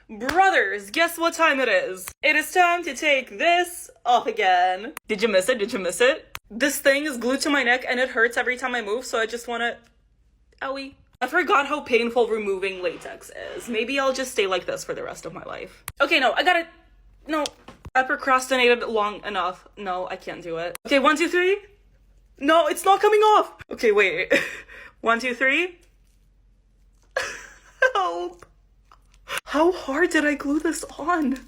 Brothers, guess what time it is? It is time to take this off again. Did you miss it? Did you miss it? This thing is glued to my neck and it hurts every time I move, so I just wanna... Owie. I forgot how painful removing latex is. Maybe I'll just stay like this for the rest of my life. Okay, no, I gotta... No. I procrastinated long enough. No, I can't do it. Okay, 1, 2, 3. No, it's not coming off. Okay, wait. 1, 2, 3. Help. How hard did I glue this on?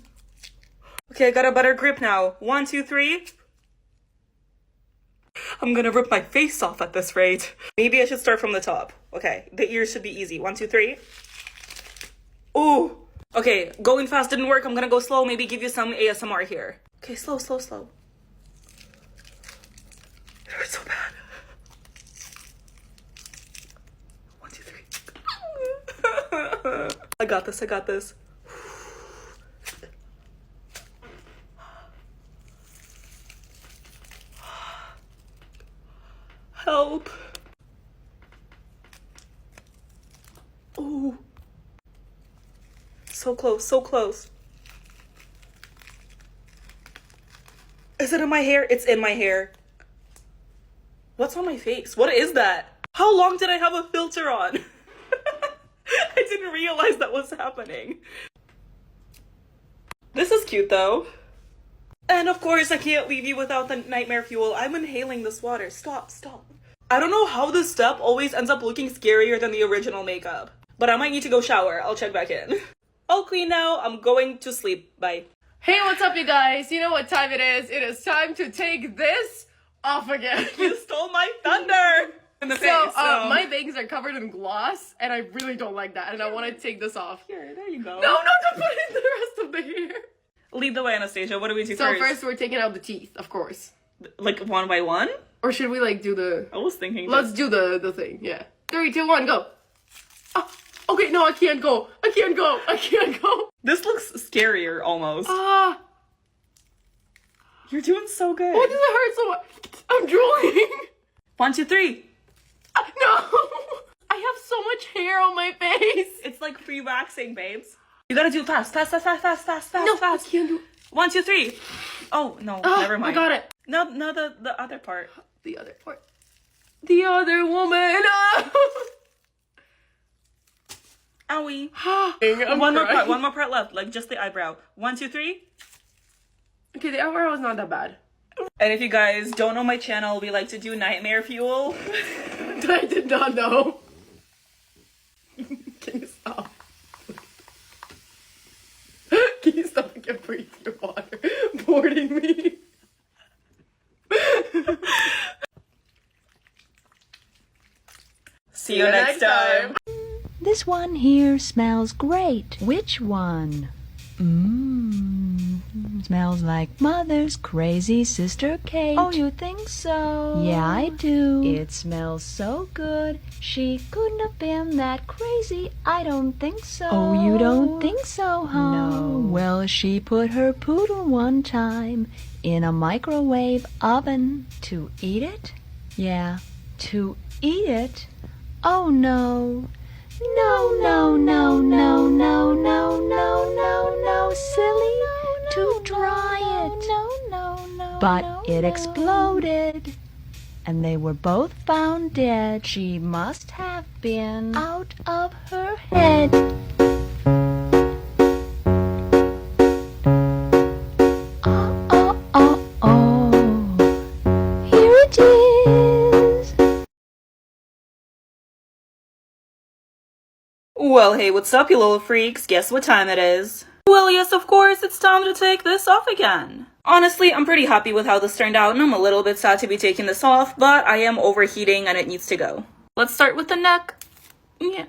Okay, I got a better grip now. 1, 2, 3. I'm gonna rip my face off at this rate. Maybe I should start from the top. Okay, the ears should be easy. 1, 2, 3. Ooh. Okay, going fast didn't work. I'm gonna go slow. Maybe give you some ASMR here. Okay, slow, slow, slow. It hurts so bad. 1, 2, 3. I got this, I got this. Help. Ooh. So close, so close. Is it in my hair? It's in my hair. What's on my face? What is that? How long did I have a filter on? I didn't realize that was happening. This is cute though. And of course, I can't leave you without the nightmare fuel. I'm inhaling this water. Stop, stop. I don't know how this step always ends up looking scarier than the original makeup. But I might need to go shower. I'll check back in. All clean now. I'm going to sleep. Bye. Hey, what's up, you guys? You know what time it is? It is time to take this off again. You stole my thunder in the face. My bangs are covered in gloss, and I really don't like that, and I want to take this off. Here, there you go. No, don't put it in the rest of the hair. Lead the way, Anastasia. What do we do So first? first, we're taking out the teeth, of course. Like one by one? Or should we like do the... I was thinking... Let's do the thing, yeah. 3, 2, 1, go. Ah, okay, no, I can't go. I can't go. I can't go. This looks scarier, almost. Ah. You're doing so good. Why does it hurt so much? I'm drooling. 1, 2, 3. No. I have so much hair on my face. It's like free waxing, babes. You gotta do it fast. Fast, fast, fast, fast, fast, fast, No, fast. I can't do it. 1, 2, 3. Oh, no, Oh, never mind. I got it. No, the other part. The other part. The other woman. Owie. I'm One crying. more part left. Like just the eyebrow. 1, 2, 3. Okay, the eyebrow is not that bad. And if you guys don't know my channel, we like to do nightmare fuel. I did not know. Can you stop? Can you stop? I can't breathe your water. Boarding me. See you next time. This one here smells great. Which one? Smells like Mother's crazy sister Kate. Oh, you think so? Yeah, I do. It smells so good. She couldn't have been that crazy. I don't think so. Oh, you don't think so, huh? No. Well, she put her poodle one time in a microwave oven. To eat it? Yeah, to eat it? Oh, no. No, no, no, no, no, no, no, no, no, silly, to dry it. But it exploded, and they were both found dead. She must have been out of her head. Oh, here it is. Well, hey, what's up, you little freaks? Guess what time it is? Well, yes, of course, it's time to take this off again. Honestly, I'm pretty happy with how this turned out, and I'm a little bit sad to be taking this off, but I am overheating and it needs to go. Let's start with the neck. Yeah.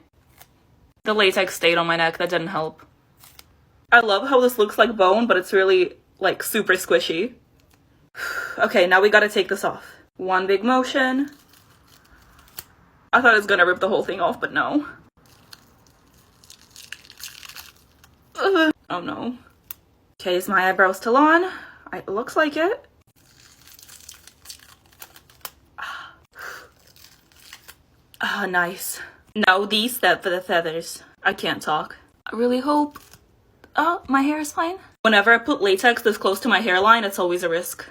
The latex stayed on my neck, that didn't help. I love how this looks like bone, but it's really, like, super squishy. Okay, now we gotta take this off. One big motion. I thought I was gonna rip the whole thing off, but no. Oh no. Okay, is my eyebrow still on? It looks like it. Nice. Now these for the feathers. I can't talk. I really hope Oh, my hair is fine. Whenever I put latex this close to my hairline, it's always a risk.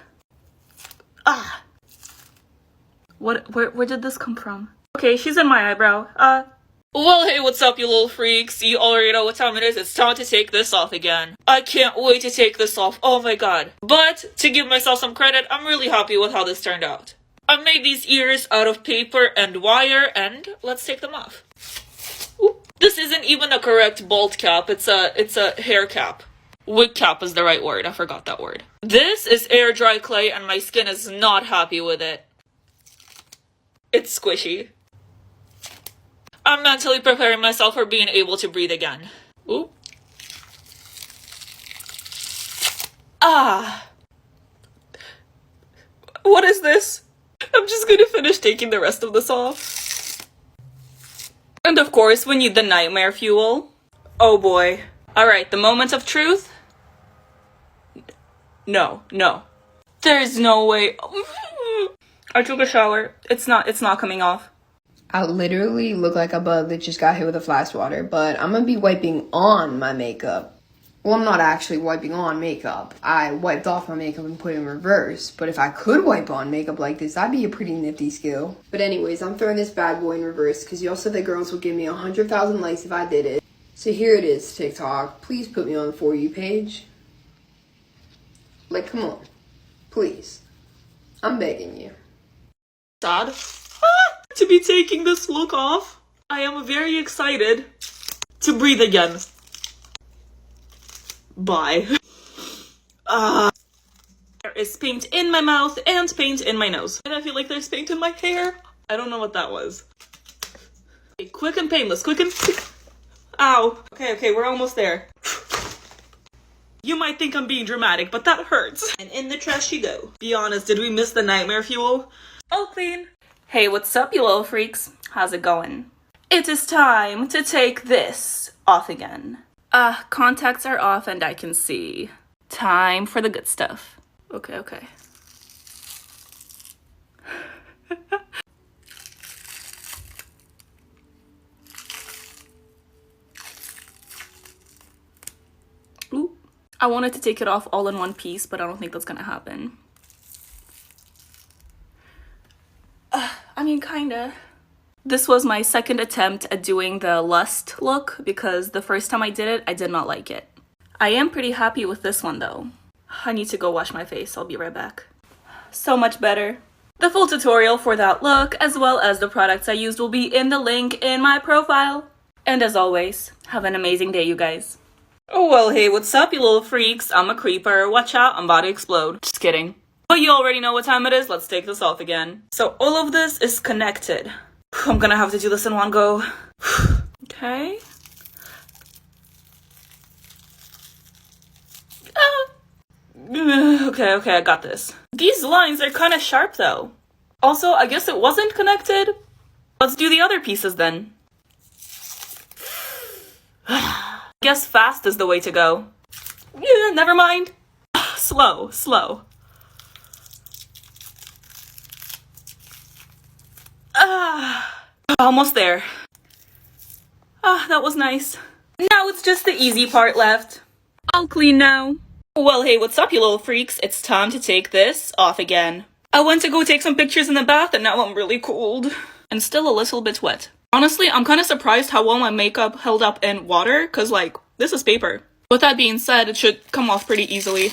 Ah! Where did this come from? Okay, she's in my eyebrow. Well, hey, what's up, you little freaks? You already know what time it is. It's time to take this off again. I can't wait to take this off. Oh my god. But, to give myself some credit, I'm really happy with how this turned out. I made these ears out of paper and wire, and let's take them off. Ooh. This isn't even a correct bald cap. It's a hair cap. Wig cap is the right word. I forgot that word. This is air dry clay, and my skin is not happy with it. It's squishy. I'm mentally preparing myself for being able to breathe again. Ooh. Ah. What is this? I'm just gonna finish taking the rest of this off. And of course, we need the nightmare fuel. Oh boy. Alright, the moment of truth. No. There's no way. I took a shower. It's not coming off. I literally look like a bug that just got hit with a flash water, but I'm gonna be wiping on my makeup. Well, I'm not actually wiping on makeup. I wiped off my makeup and put it in reverse, but if I could wipe on makeup like this, that'd be a pretty nifty skill. But anyways, I'm throwing this bad boy in reverse because y'all said that girls would give me 100,000 likes if I did it. So here it is, TikTok. Please put me on the For You page. Like, come on. Please. I'm begging you. Sad. To be taking this look off. I am very excited to breathe again. Bye. There is paint in my mouth and paint in my nose. And I feel like there's paint in my hair. I don't know what that was. Okay, quick and painless. Quick and... Ow. Okay, we're almost there. You might think I'm being dramatic, but that hurts. And in the trash you go. Be honest, did we miss the nightmare fuel? All clean. Hey, what's up, you little freaks? How's it going? It is time to take this off again. Contacts are off and I can see. Time for the good stuff. Okay. Ooh. I wanted to take it off all in one piece, but I don't think that's gonna happen. I mean, kinda. This was my second attempt at doing the Lust look because the first time I did it, I did not like it. I am pretty happy with this one though. I need to go wash my face. I'll be right back. So much better. The full tutorial for that look, as well as the products I used, will be in the link in my profile. And as always, have an amazing day, you guys. Oh, well, hey, what's up, you little freaks? I'm a creeper. Watch out, I'm about to explode. Just kidding. But you already know what time it is. Let's take this off again. So all of this is connected. I'm gonna have to do this in one go. Okay. Okay, I got this. These lines are kind of sharp though. Also, I guess it wasn't connected. Let's do the other pieces then. Guess fast is the way to go. Yeah, never mind. Slow. Almost there. That was nice. Now it's just the easy part left. All clean now. Well, hey, what's up, you little freaks? It's time to take this off again. I went to go take some pictures in the bath and now I'm really cold. And still a little bit wet. Honestly, I'm kind of surprised how well my makeup held up in water, cause like, this is paper. With that being said, it should come off pretty easily.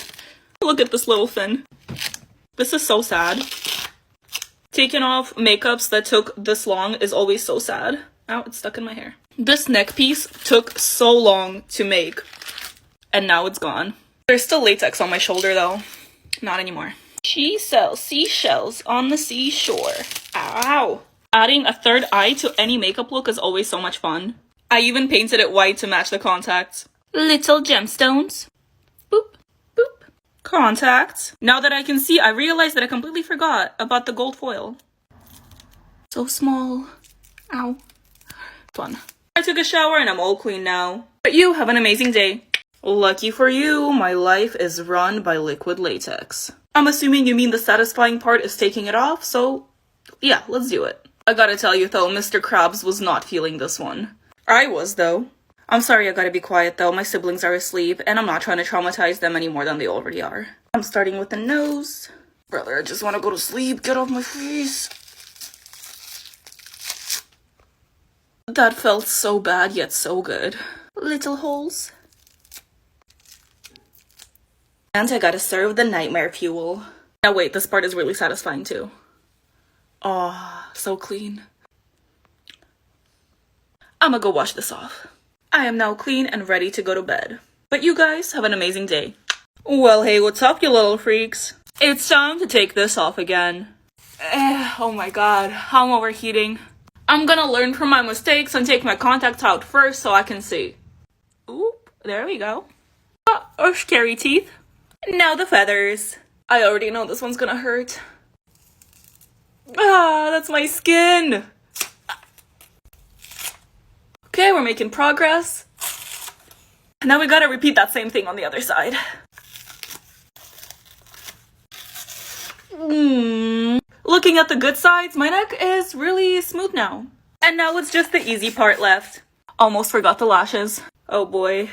Look at this little fin. This is so sad. Taking off makeups that took this long is always so sad. Ow, it's stuck in my hair. This neck piece took so long to make, and now it's gone. There's still latex on my shoulder though. Not anymore. She sells seashells on the seashore. Ow! Adding a third eye to any makeup look is always so much fun. I even painted it white to match the contacts. Little gemstones. Boop, boop. Contacts. Now that I can see, I realized that I completely forgot about the gold foil. So small. Ow. Fun. I took a shower and I'm all clean now. But you have an amazing day. Lucky for you, my life is run by liquid latex. I'm assuming you mean the satisfying part is taking it off, so yeah, let's do it. I gotta tell you though, Mr. Krabs was not feeling this one. I was though. I'm sorry I gotta be quiet though, my siblings are asleep, and I'm not trying to traumatize them any more than they already are. I'm starting with the nose. Brother, I just wanna go to sleep, get off my face. That felt so bad, yet so good. Little holes. And I gotta serve the nightmare fuel. Now wait, this part is really satisfying too. Oh, so clean. I'ma go wash this off. I am now clean and ready to go to bed. But you guys have an amazing day. Well, hey, what's up, you little freaks? It's time to take this off again. Oh my god, I'm overheating. I'm gonna learn from my mistakes and take my contacts out first so I can see. Oop, there we go. Oh, scary teeth. Now the feathers. I already know this one's gonna hurt. Ah, that's my skin. Okay, we're making progress. Now we gotta repeat that same thing on the other side. Looking at the good sides, my neck is really smooth now. And now it's just the easy part left. Almost forgot the lashes. Oh boy.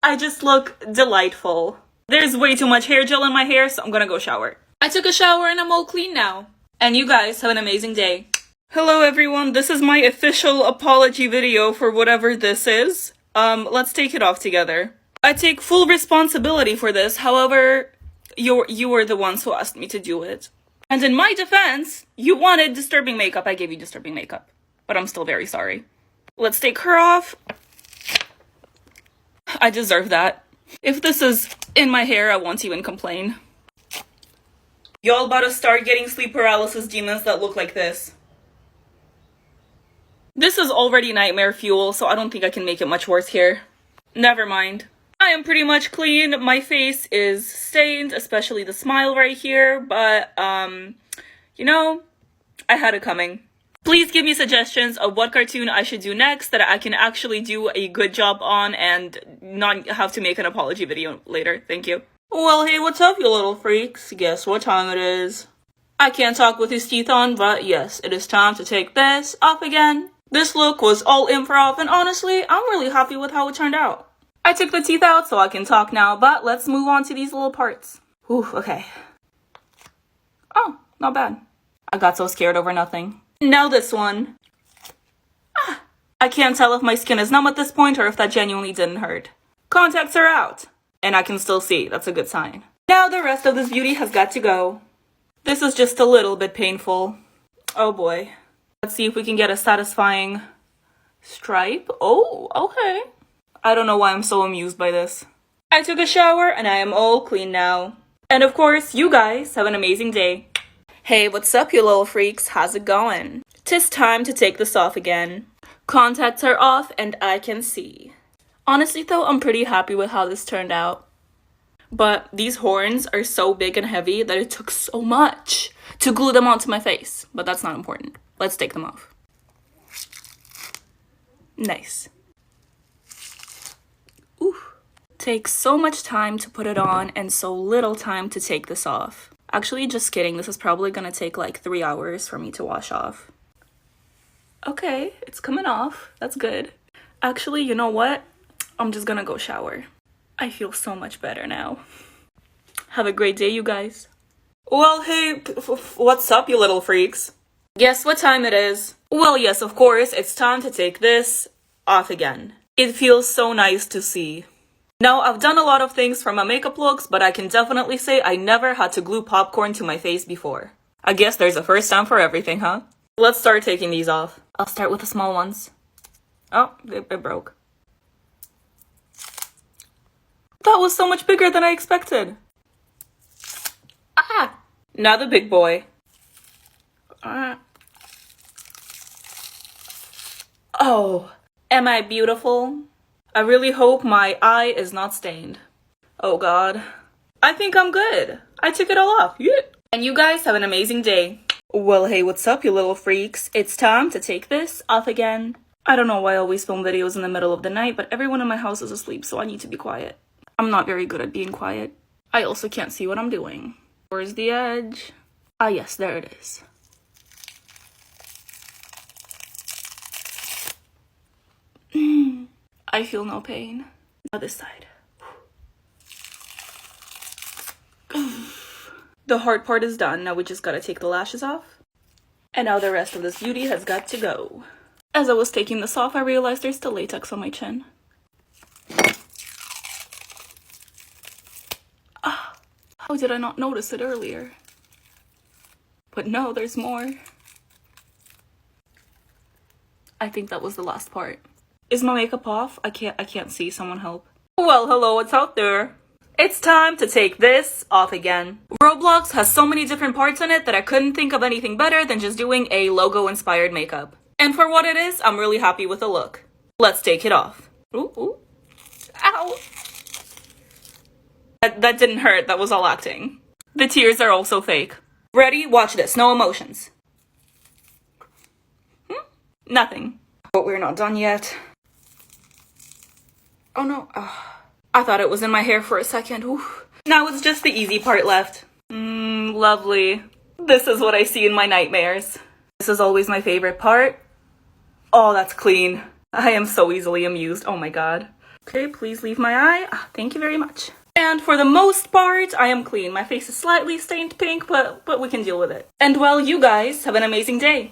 I just look delightful. There's way too much hair gel in my hair, so I'm gonna go shower. I took a shower and I'm all clean now. And you guys have an amazing day. Hello everyone, this is my official apology video for whatever this is. Let's take it off together. I take full responsibility for this, however, you were the ones who asked me to do it. And in my defense, you wanted disturbing makeup, I gave you disturbing makeup. But I'm still very sorry. Let's take her off. I deserve that. If this is in my hair, I won't even complain. Y'all about to start getting sleep paralysis demons that look like this. This is already nightmare fuel, so I don't think I can make it much worse here. Never mind. I am pretty much clean. My face is stained, especially the smile right here, but, you know, I had it coming. Please give me suggestions of what cartoon I should do next that I can actually do a good job on and not have to make an apology video later. Thank you. Well, hey, what's up, you little freaks? Guess what time it is? I can't talk with his teeth on, but yes, it is time to take this off again. This look was all improv, and honestly, I'm really happy with how it turned out. I took the teeth out so I can talk now, but let's move on to these little parts. Ooh, okay. Oh, not bad. I got so scared over nothing. Now this one. Ah, I can't tell if my skin is numb at this point or if that genuinely didn't hurt. Contacts are out, and I can still see. That's a good sign. Now the rest of this beauty has got to go. This is just a little bit painful. Oh boy. Let's see if we can get a satisfying stripe. Oh, okay. I don't know why I'm so amused by this. I took a shower and I am all clean now. And of course, you guys have an amazing day. Hey, what's up, you little freaks? How's it going? 'Tis time to take this off again. Contacts are off and I can see. Honestly though, I'm pretty happy with how this turned out. But these horns are so big and heavy that it took so much to glue them onto my face. But that's not important. Let's take them off. Nice. Ooh. Takes so much time to put it on and so little time to take this off. Actually, just kidding. This is probably gonna take like 3 hours for me to wash off. Okay, it's coming off. That's good. Actually, you know what? I'm just gonna go shower. I feel so much better now. Have a great day, you guys. Well, hey, what's up, you little freaks? Guess what time it is? Well, yes, of course, it's time to take this off again. It feels so nice to see. Now, I've done a lot of things for my makeup looks, but I can definitely say I never had to glue popcorn to my face before. I guess there's a first time for everything, huh? Let's start taking these off. I'll start with the small ones. Oh, it broke. That was so much bigger than I expected. Ah! Now the big boy. Oh, am I beautiful? I really hope my eye is not stained. Oh god. I think I'm good. I took it all off. Yeah. And you guys have an amazing day. Well, hey, what's up, you little freaks? It's time to take this off again. I don't know why I always film videos in the middle of the night, but everyone in my house is asleep, so I need to be quiet. I'm not very good at being quiet. I also can't see what I'm doing. Where's the edge? Ah, yes, there it is. I feel no pain. Now this side. The hard part is done. Now we just gotta take the lashes off. And now the rest of this beauty has got to go. As I was taking this off, I realized there's still latex on my chin. How did I not notice it earlier? But no, there's more. I think that was the last part. Is my makeup off? I can't see. Someone help. Well, hello, what's out there? It's time to take this off again. Roblox has so many different parts in it that I couldn't think of anything better than just doing a logo-inspired makeup. And for what it is, I'm really happy with the look. Let's take it off. Ooh, ooh. Ow! That didn't hurt, that was all acting. The tears are also fake. Ready? Watch this, no emotions. Nothing. But we're not done yet. Oh no. I thought it was in my hair for a second. Ooh. Now it's just the easy part left. Lovely. This is what I see in my nightmares. This is always my favorite part. Oh, that's clean. I am so easily amused. Oh my god. Okay, please leave my eye. Thank you very much. And for the most part, I am clean. My face is slightly stained pink, but we can deal with it. And well, you guys have an amazing day.